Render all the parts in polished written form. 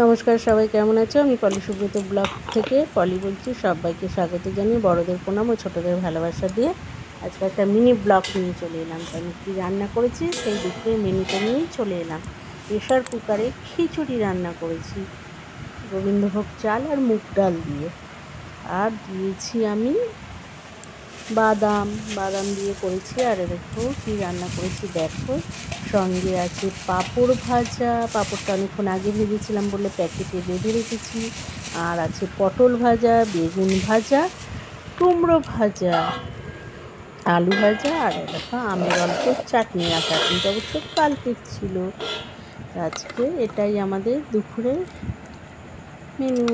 নমস্কার, সবাই কেমন আছো? আমি পলি সুব্রত ব্লগ থেকে পলি বলছি। সবাইকে স্বাগত জানিয়ে বড়দের প্রণাম ও ছোটদের ভালোবাসা দিয়ে আজকে একটা মিনি ব্লগ নিয়ে চলে এলাম। তো আমি কী রান্না করেছি সেই দুপুরের মেনুটা নিয়েই চলে এলাম। প্রেশার কুকারে খিচুড়ি রান্না করেছি গোবিন্দভোগ চাল আর মুগ ডাল দিয়ে, আর দিয়েছি আমি বাদাম দিয়ে করেছি। আর দেখো কী রান্না করেছি দেখো, সঙ্গে আছে পাঁপড় ভাজা। পাঁপড়টা অনেকক্ষণ আগে ভেজেছিলাম বলে প্যাকেটে বেঁধে রেখেছি। আর আছে পটল ভাজা, বেগুন ভাজা, কুমড়ো ভাজা, আলু ভাজা, আর দেখো আমের অল্প চাটনি। আর চাটনিটা অবশ্য কালকের ছিল। আজকে এটাই আমাদের দুপুরের মেনু।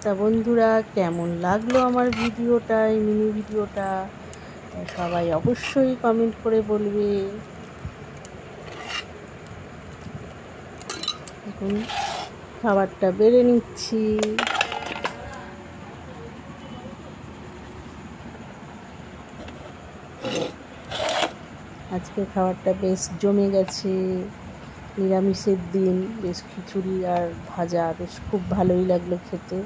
তা বন্ধুরা, কেমন লাগলো আমার ভিডিওটা, এই মিনি ভিডিওটা? সবাই অবশ্যই কমেন্ট করে বলবে। এখন খাবারটা বেড়ে নিচ্ছি। আজকে খাবারটা বেশ জমে গেছে, নিরামিষের দিন। বেশ খিচুড়ি আর ভাজা বেশ খুব ভালোই লাগলো খেতে।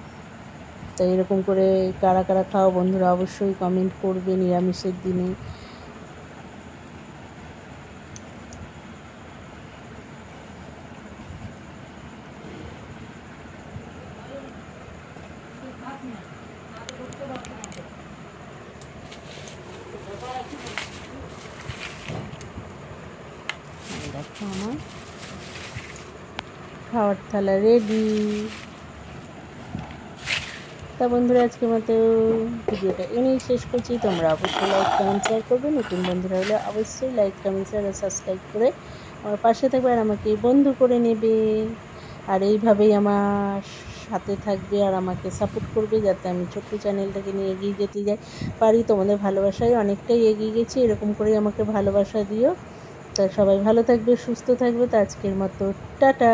তাই এরকম করে কারা কারা খাও বন্ধুরা অবশ্যই কমেন্ট করবে নিরামিষের দিনে। দেখো আমার খাওয়ার থালা রেডি। তা বন্ধুরা, আজকের মতো ভিডিওটা এনেই শেষ করছি। তোমরা অবশ্যই লাইক কমেন্ট শেয়ার করবে। নতুন বন্ধুরা হলে অবশ্যই লাইক কমেন্ট শেয়ার আর সাবস্ক্রাইব করে আমার পাশে থাকবে আর আমাকে বন্ধু করে নেবে। আর এইভাবেই আমার সাথে থাকবে আর আমাকে সাপোর্ট করবে, যাতে আমি ছোট্ট চ্যানেলটাকে নিয়ে এগিয়ে যেতে পারি। তোমাদের ভালোবাসায় অনেকটাই এগিয়ে গেছি, এরকম করেই আমাকে ভালোবাসা দিও। তা সবাই ভালো থাকবে, সুস্থ থাকবে। তা আজকের মতো টাটা।